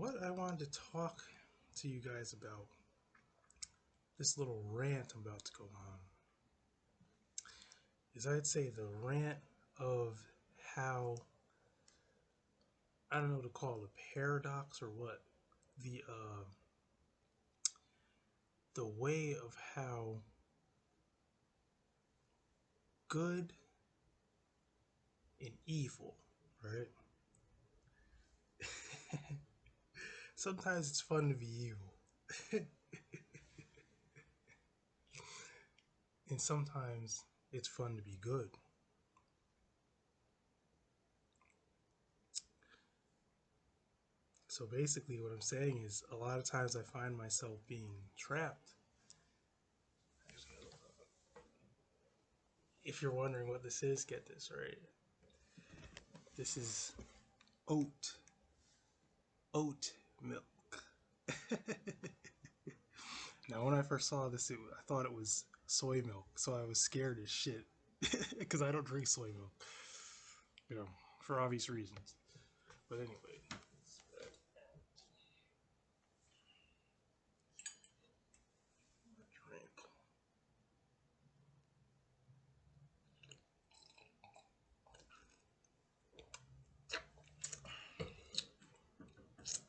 what I wanted to talk to you guys about, this little rant I'm about to go on, is I'd say the rant of how, I don't know to call it a paradox or what, the way of how good and evil, right? Sometimes it's fun to be evil. And sometimes it's fun to be good. So basically what I'm saying is a lot of times I find myself being trapped. If you're wondering what this is, get this right. This is oat milk. Now when I first saw this, I thought it was soy milk, so I was scared as shit because I don't drink soy milk, you know, for obvious reasons. But anyway,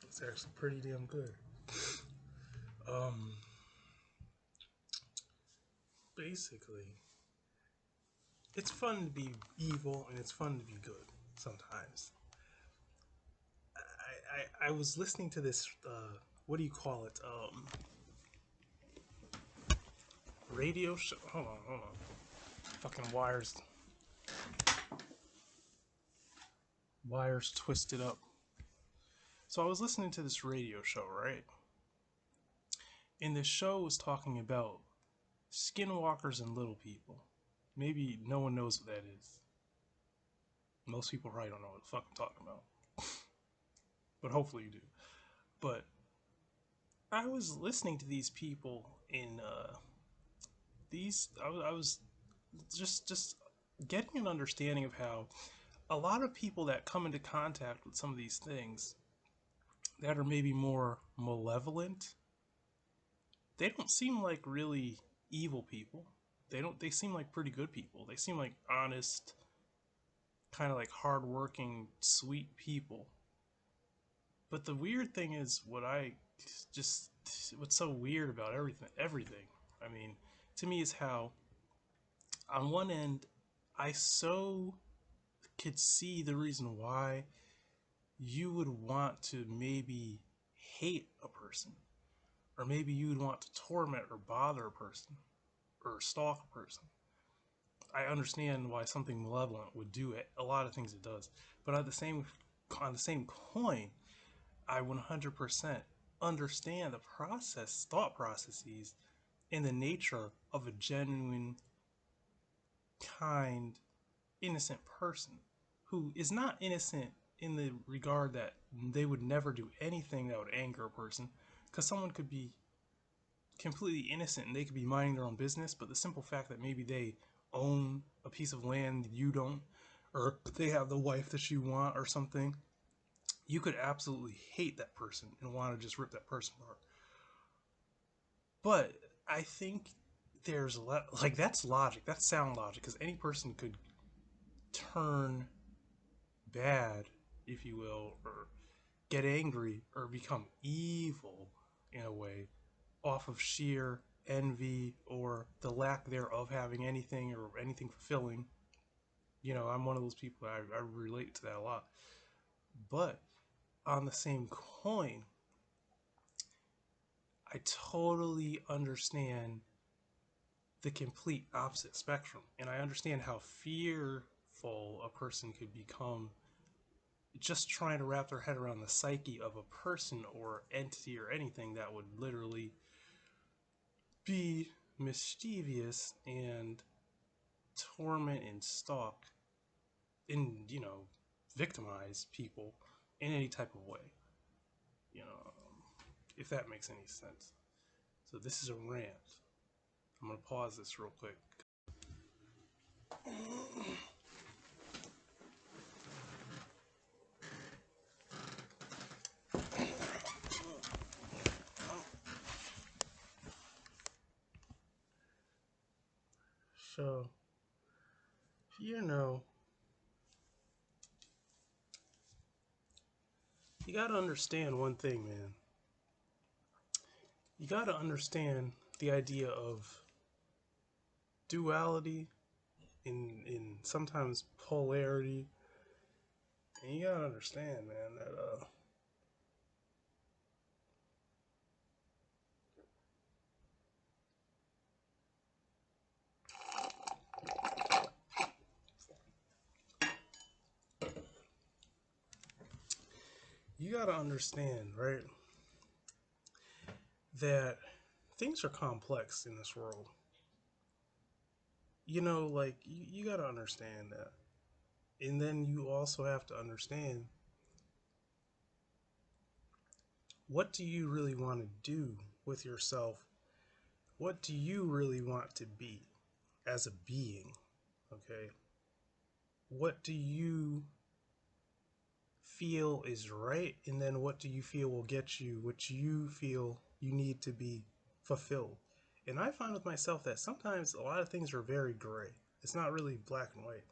it's actually pretty damn good. Basically, it's fun to be evil and it's fun to be good sometimes. I was listening to this, what do you call it? Radio show. Hold on. Fucking wires twisted up. So I was listening to this radio show, right? And this show was talking about skinwalkers and little people. Maybe no one knows what that is. Most people probably don't know what the fuck I'm talking about. But hopefully you do. But I was listening to these people in I was just getting an understanding of how a lot of people that come into contact with some of these things that are maybe more malevolent, they don't seem like really evil people. They seem like pretty good people. They seem like honest, kind of like hardworking, sweet people. But the weird thing is what's so weird about everything. I mean, to me is how on one end I so could see the reason why you would want to maybe hate a person, or maybe you would want to torment or bother a person or stalk a person. I understand why something malevolent would do it, a lot of things it does, but on the same coin, I 100% understand the thought processes, and the nature of a genuine, kind, innocent person who is not innocent in the regard that they would never do anything that would anger a person, because someone could be completely innocent and they could be minding their own business, but the simple fact that maybe they own a piece of land that you don't, or they have the wife that you want or something, you could absolutely hate that person and want to just rip that person apart. But I think there's that's logic, that's sound logic, because any person could turn bad, if you will, or get angry or become evil in a way off of sheer envy or the lack thereof having anything or anything fulfilling. You know, I'm one of those people, I relate to that a lot. But on the same coin, I totally understand the complete opposite spectrum, and I understand how fearful a person could become just trying to wrap their head around the psyche of a person or entity or anything that would literally be mischievous and torment and stalk and, victimize people in any type of way. If that makes any sense. So this is a rant. I'm going to pause this real quick. So, you know, you gotta understand one thing, man. You gotta understand the idea of duality in sometimes polarity. And you gotta understand, man, that you gotta understand, right, that things are complex in this world. You know, like you gotta understand that. And then you also have to understand, what do you really want to do with yourself? What do you really want to be as a being? Okay. What do you feel is right? And then what do you feel will get you what you feel you need to be fulfilled? And I find with myself that sometimes a lot of things are very gray. It's not really black and white.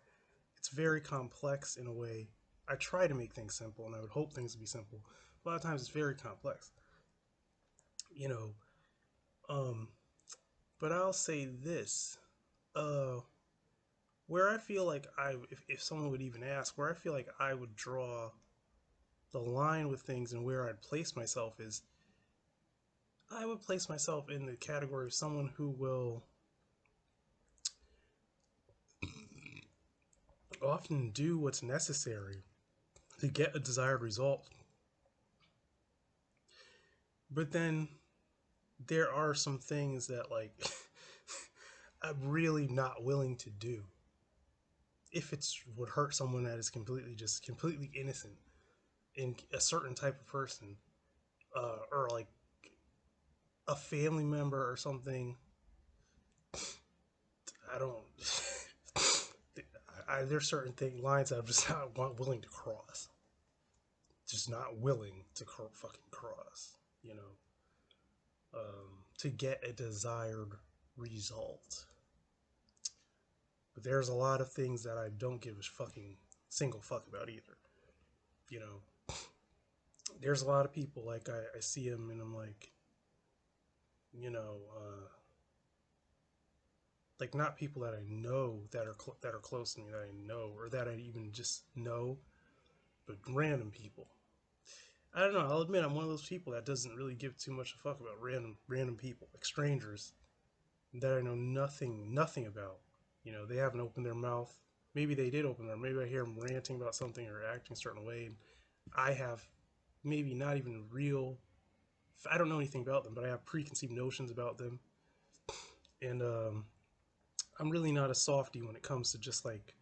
It's very complex in a way. I try to make things simple, and I would hope things would be simple. A lot of times it's very complex, you know. Um, but I'll say this: uh, where I feel like if someone would even ask, where I feel like I would draw the line with things and where I'd place myself is, I would place myself in the category of someone who will often do what's necessary to get a desired result. But then there are some things that, like, I'm really not willing to do if it's would hurt someone that is completely innocent in a certain type of person, or like a family member or something. I don't. There's certain lines that I'm just not willing to cross. Just not willing to fucking cross. You know, to get a desired result. But there's a lot of things that I don't give a fucking single fuck about either. You know, there's a lot of people, like, I see them and I'm like, you know, like, not people that I know that are close to me, that I know, or that I even just know, but random people. I don't know. I'll admit I'm one of those people that doesn't really give too much a fuck about random people, like strangers that I know nothing about. You know, they haven't opened their mouth. Maybe they did open their. Maybe I hear them ranting about something or acting a certain way, and I have maybe not even real. I don't know anything about them, but I have preconceived notions about them, and I'm really not a softie when it comes to just like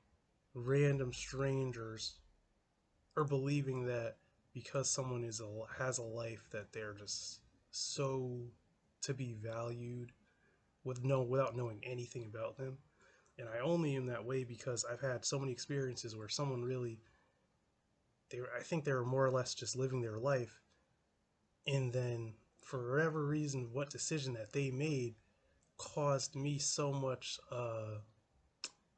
random strangers, or believing that because someone has a life that they're just so to be valued without knowing anything about them. And I only am that way because I've had so many experiences where someone really, I think they were more or less just living their life, and then for whatever reason, what decision that they made caused me so much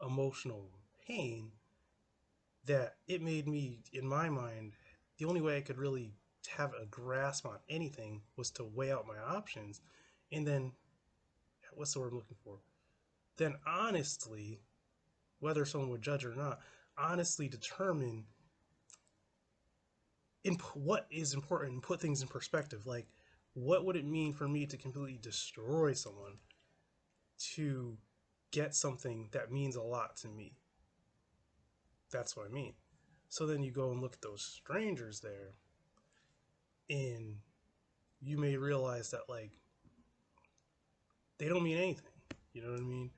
emotional pain that it made me, in my mind, the only way I could really have a grasp on anything was to weigh out my options, and then, what's the word I'm looking for? Then honestly, whether someone would judge or not, honestly determine what is important and put things in perspective. Like, what would it mean for me to completely destroy someone to get something that means a lot to me? That's what I mean. So then you go and look at those strangers there, and you may realize that, like, they don't mean anything. You know what I mean?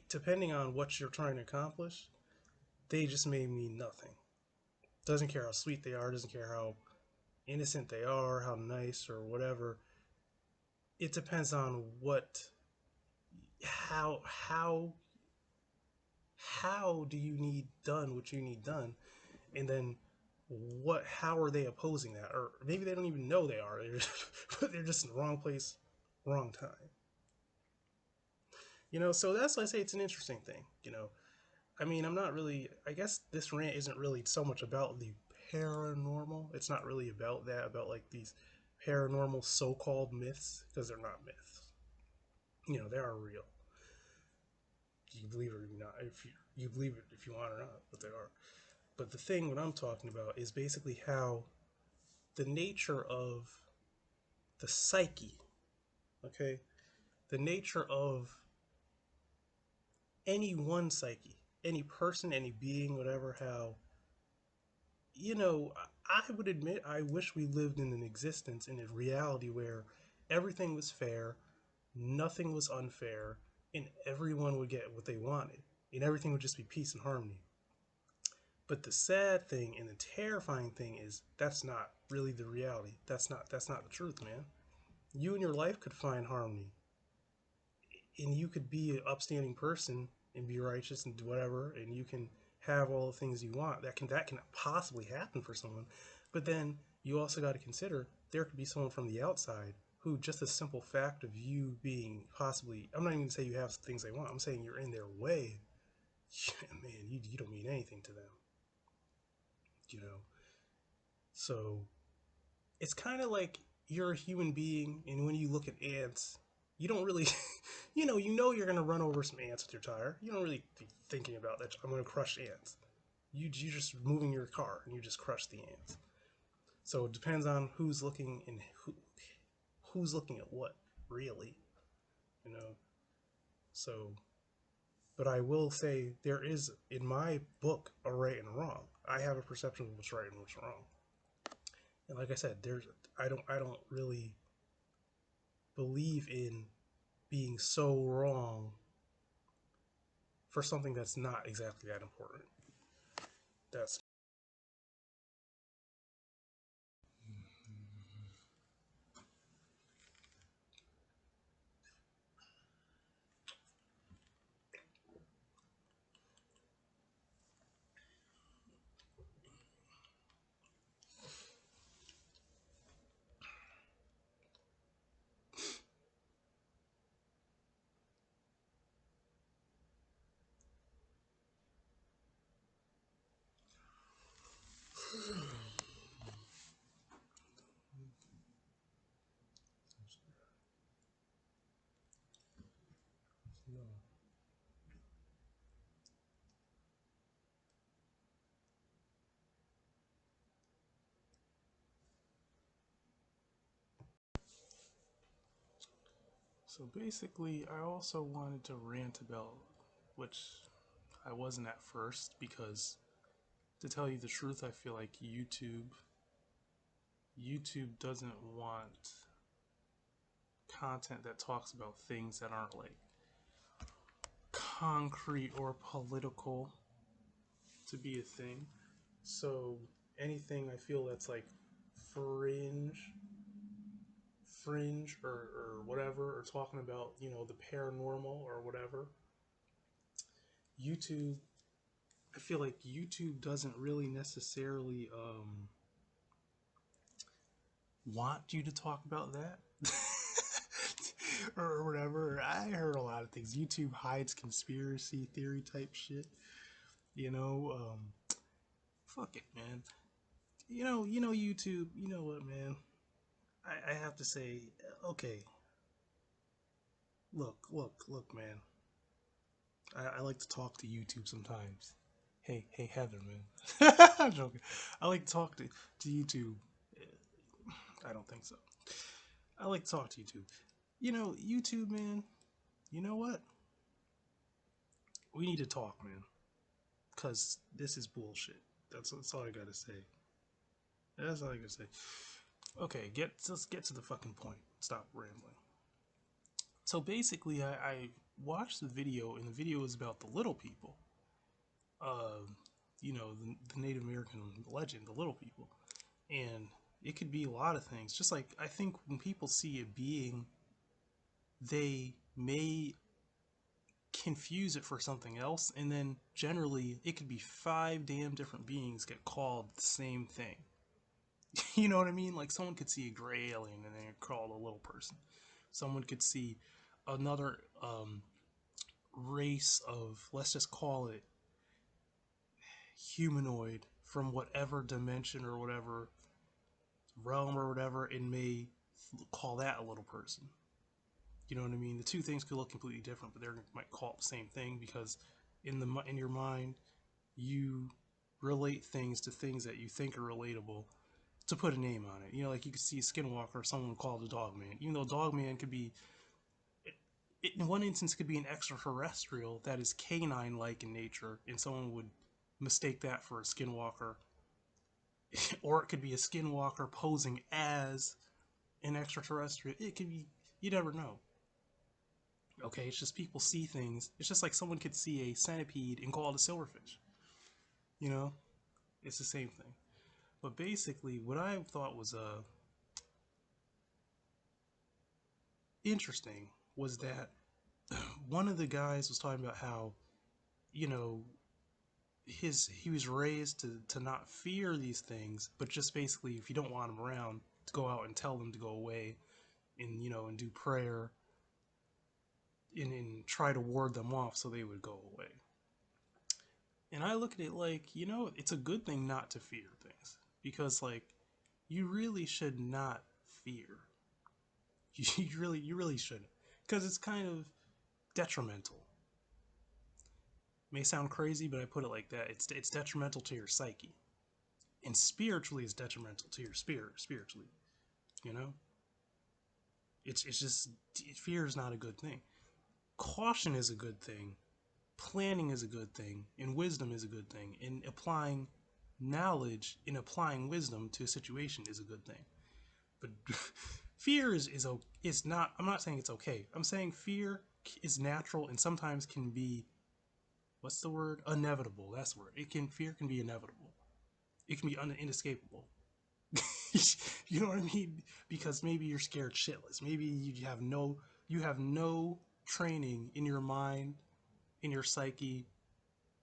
Depending on what you're trying to accomplish, they just may mean nothing. Doesn't care how sweet they are, doesn't care how innocent they are, how nice or whatever. It depends on how how do you need done what you need done, and then how are they opposing that, or maybe they don't even know they are. They're just in the wrong place, wrong time. So that's why I say it's an interesting thing. I mean, I'm not really. I guess this rant isn't really so much about the paranormal. It's not really about that. About like these paranormal so-called myths because they're not myths. They are real. You believe it or not. If you believe it, if you want or not, but they are. But the thing what I'm talking about is basically how the nature of the psyche. Okay, the nature of any one psyche, any person, any being, whatever. How you know, I would admit I wish we lived in an existence, in a reality where everything was fair, nothing was unfair, and everyone would get what they wanted, and everything would just be peace and harmony. But the sad thing and the terrifying thing is that's not really the reality. That's not the truth, man. You and your life could find harmony, and you could be an upstanding person and be righteous and do whatever, and you can have all the things you want. That can possibly happen for someone, but then you also got to consider there could be someone from the outside who just the simple fact of you being possibly, I'm not even gonna say you have things they want, I'm saying you're in their way. Man, you don't mean anything to them, you know. So it's kind of like you're a human being, and when you look at ants, you don't really, you're gonna run over some ants with your tire. You don't really be thinking about that. I'm gonna crush ants. You just moving your car and you just crush the ants. So it depends on who's looking and who's looking at what, really, you know. So, but I will say there is in my book a right and a wrong. I have a perception of what's right and what's wrong. And like I said, I don't really believe in being so wrong for something that's not exactly that important. That's no. So basically, I also wanted to rant about, which I wasn't at first, because to tell you the truth, I feel like YouTube doesn't want content that talks about things that aren't like concrete or political to be a thing. So anything I feel that's like fringe or whatever, or talking about, the paranormal or whatever, YouTube, I feel like YouTube doesn't really necessarily want you to talk about that. Or whatever. I heard a lot of things. YouTube hides conspiracy theory type shit. You know, fuck it, man. YouTube. You know what, man? I have to say, okay. Look, man. I like to talk to YouTube sometimes. Hey, Heather, man. I'm joking. I like to talk to YouTube. I don't think so. I like to talk to YouTube. YouTube, man. You know what? We need to talk, man. Cause this is bullshit. That's all I gotta say. That's all I gotta say. Okay, let's get to the fucking point. Stop rambling. So basically, I watched the video, and the video is about the little people. Uh, the Native American legend, the little people, and it could be a lot of things. Just like I think when people see a being, they may confuse it for something else, and then generally it could be five damn different beings get called the same thing. You know what I mean? Like someone could see a gray alien and then call it a little person. Someone could see another race of, let's just call it humanoid from whatever dimension or whatever realm or whatever, and may call that a little person. You know what I mean? The two things could look completely different, but they might call it the same thing because in your mind you relate things to things that you think are relatable to put a name on it. You know, like you could see a skinwalker, someone called a dog man. Even though dog man could be, in one instance, could be an extraterrestrial that is canine-like in nature, and someone would mistake that for a skinwalker. Or it could be a skinwalker posing as an extraterrestrial. It could be, you never know. Okay, it's just people see things. It's just like someone could see a centipede and call it a silverfish. You know, it's the same thing. But basically, what I thought was interesting was that one of the guys was talking about how, you know, he was raised to not fear these things, but just basically, if you don't want them around, to go out and tell them to go away, and you know, and do prayer, and try to ward them off so they would go away. And I look at it like, you know, it's a good thing not to fear things, because like you really should not fear. You really shouldn't, because it's kind of detrimental. May sound crazy, but I put it like that. It's detrimental to your psyche, and spiritually, it's detrimental to your spirit. Spiritually, you know, it's just, fear is not a good thing. Caution is a good thing. Planning is a good thing, and wisdom is a good thing. And applying knowledge and applying wisdom to a situation is a good thing. But fear is not. I'm not saying it's okay. I'm saying fear is natural and sometimes can be, what's the word? Inevitable. That's the word. Fear can be inevitable. It can be inescapable. You know what I mean? Because maybe you're scared shitless. Maybe you have no training in your mind, in your psyche,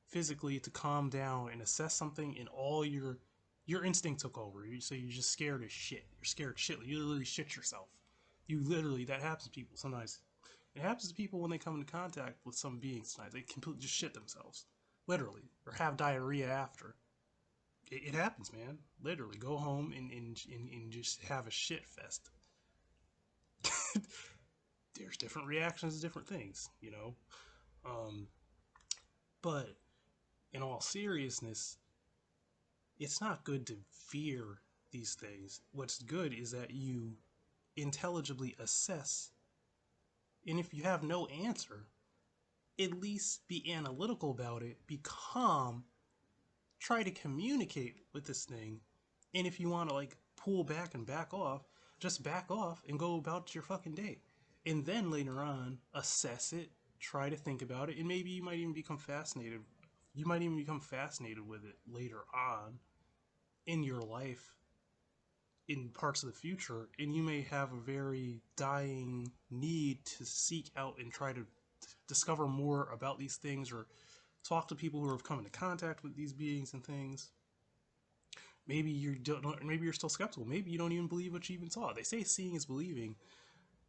physically, to calm down and assess something, and all your instinct took over. So you're just scared as shit. You're scared shitless. You literally shit yourself. That happens to people sometimes. It happens to people when they come into contact with some beings sometimes. They completely just shit themselves. Literally. Or have diarrhea after. It happens, man. Literally. Go home and just have a shit fest. There's different reactions to different things, you know? But in all seriousness, it's not good to fear these things. What's good is that you intelligibly assess, and if you have no answer, at least be analytical about it, be calm, try to communicate with this thing, and if you want to like pull back and back off, just back off and go about your fucking day. And then later on, assess it, try to think about it, and maybe you might even become fascinated. You might even become fascinated with it later on in your life, in parts of the future, and you may have a very dying need to seek out and try to discover more about these things, or talk to people who have come into contact with these beings and things. Maybe maybe you're still skeptical. Maybe you don't even believe what you even saw. They say seeing is believing,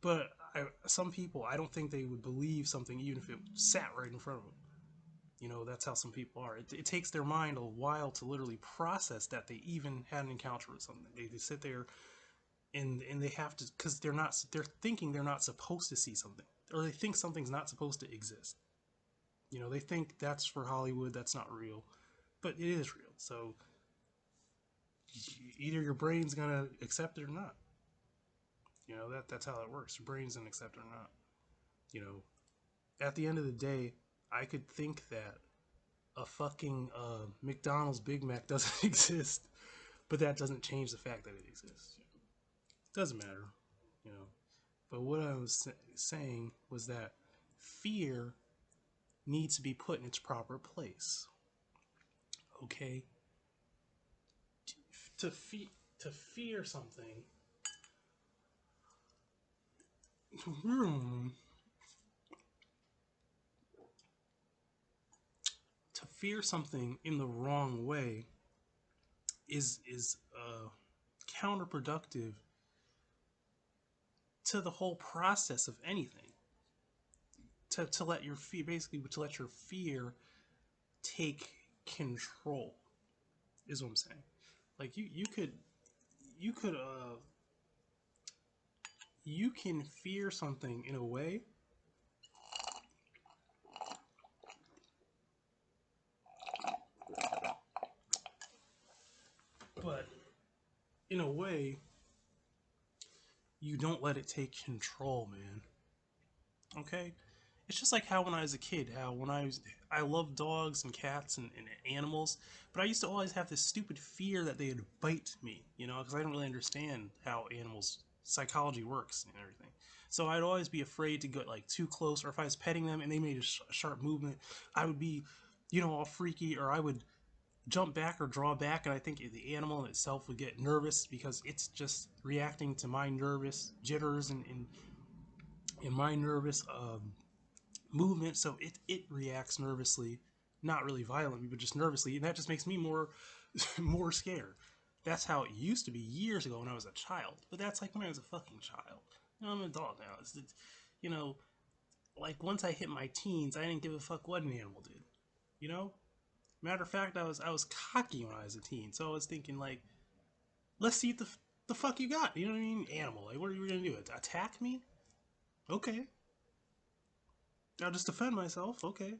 but some people, I don't think they would believe something even if it sat right in front of them. You know, that's how some people are. It takes their mind a while to literally process that they even had an encounter with something. They sit there and they have to, because they're thinking they're not supposed to see something, or they think something's not supposed to exist. You know, they think that's for Hollywood, that's not real, but it is real. So either your brain's gonna accept it or not. You know, that's how it works. Your brain's gonna accept it or not. You know, at the end of the day, I could think that a fucking McDonald's Big Mac doesn't exist, but that doesn't change the fact that it exists. It doesn't matter, you know. But what I was saying was that fear needs to be put in its proper place. Okay, to fear something. To fear something in the wrong way is counterproductive to the whole process of anything. to let your fear, basically to let your fear take control, is what I'm saying. Like you could you can fear something in a way, but in a way you don't let it take control, man. Okay? It's just like how when I was a kid, how when I love dogs and cats and animals, but I used to always have this stupid fear that they'd bite me, you know, because I didn't really understand how animals psychology works and everything. So I'd always be afraid to go like too close, or if I was petting them and they made a sharp movement, I would be, you know, all freaky, or I would jump back or draw back, and I think the animal in itself would get nervous because it's just reacting to my nervous jitters and my nervous movement, so it reacts nervously, not really violently, but just nervously, and that just makes me more more scared. That's how it used to be years ago when I was a child, but that's like when I was a fucking child. You know, I'm an adult now. You know, like once I hit my teens, I didn't give a fuck what an animal did. You know, matter of fact, I was cocky when I was a teen, so I was thinking like, let's see the fuck you got. You know what I mean? Animal. Like, what are you gonna do? Attack me? Okay. I'll just defend myself. Okay.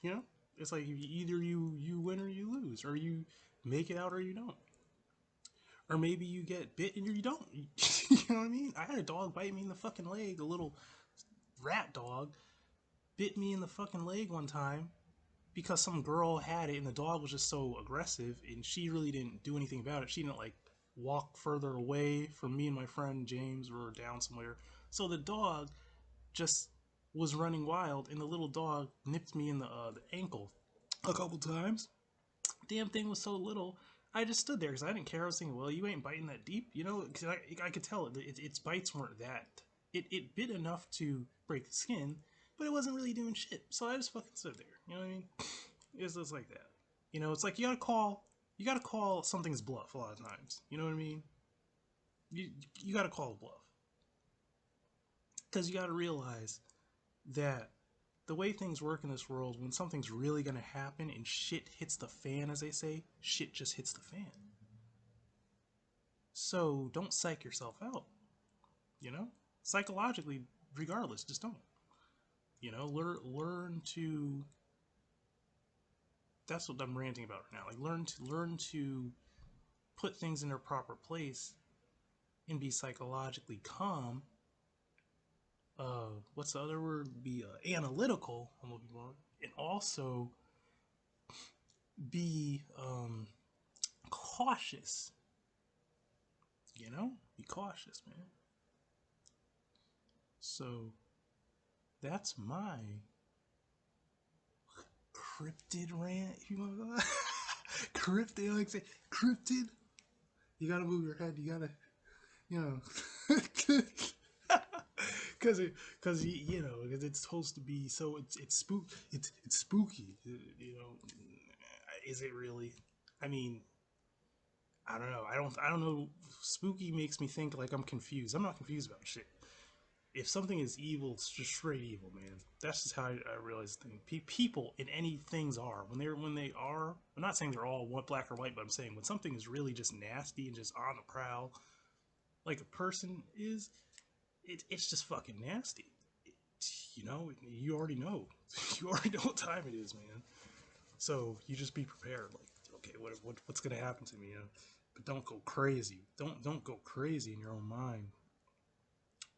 You know, it's like either you win or you lose, or you make it out or you don't, or maybe you get bit and you don't. You know what I mean? I had a dog bite me in the fucking leg. A little rat dog bit me in the fucking leg one time because some girl had it, and the dog was just so aggressive, and she really didn't do anything about it. She didn't like walk further away from me and my friend James. We were down somewhere, so the dog just was running wild, and the little dog nipped me in the ankle a couple times. Damn thing was so little. I just stood there because I didn't care. I was thinking, well, you ain't biting that deep, you know? Because I could tell its bites weren't that. It bit enough to break the skin, but it wasn't really doing shit. So I just fucking stood there. You know what I mean? It's just like that. You know, it's like you gotta call something's bluff a lot of times. You know what I mean? You you gotta call a bluff because you gotta realize that the way things work in this world, when something's really gonna happen and shit hits the fan, as they say, shit just hits the fan. So don't psych yourself out, you know? Psychologically, regardless, just don't. You know, learn to. That's what I'm ranting about right now. Like learn to put things in their proper place and be psychologically calm. What's the other word? Be analytical. I'm looking for, and also be cautious. You know, be cautious, man. So that's my cryptid rant. You want to go? Cryptid, like say cryptid. You gotta move your head. You gotta, you know, because you know, because it's supposed to be so it's spooky. You know, is it really? I mean, I don't know. I don't know. Spooky makes me think like I'm confused. I'm not confused about shit. If something is evil, it's just straight evil, man. That's just how I realize things. People in any things are when they are. I'm not saying they're all black or white, but I'm saying when something is really just nasty and just on the prowl, like a person is, it's just fucking nasty. You know, you already know. You already know what time it is, man. So you just be prepared. Like, okay, what's gonna happen to me? You know? But don't go crazy. Don't go crazy in your own mind.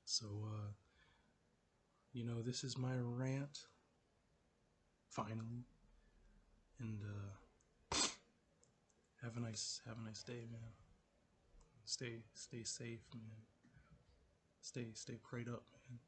So you know, this is my rant. Finally, and have a nice day, man. Stay safe, man. Stay prayed up, man.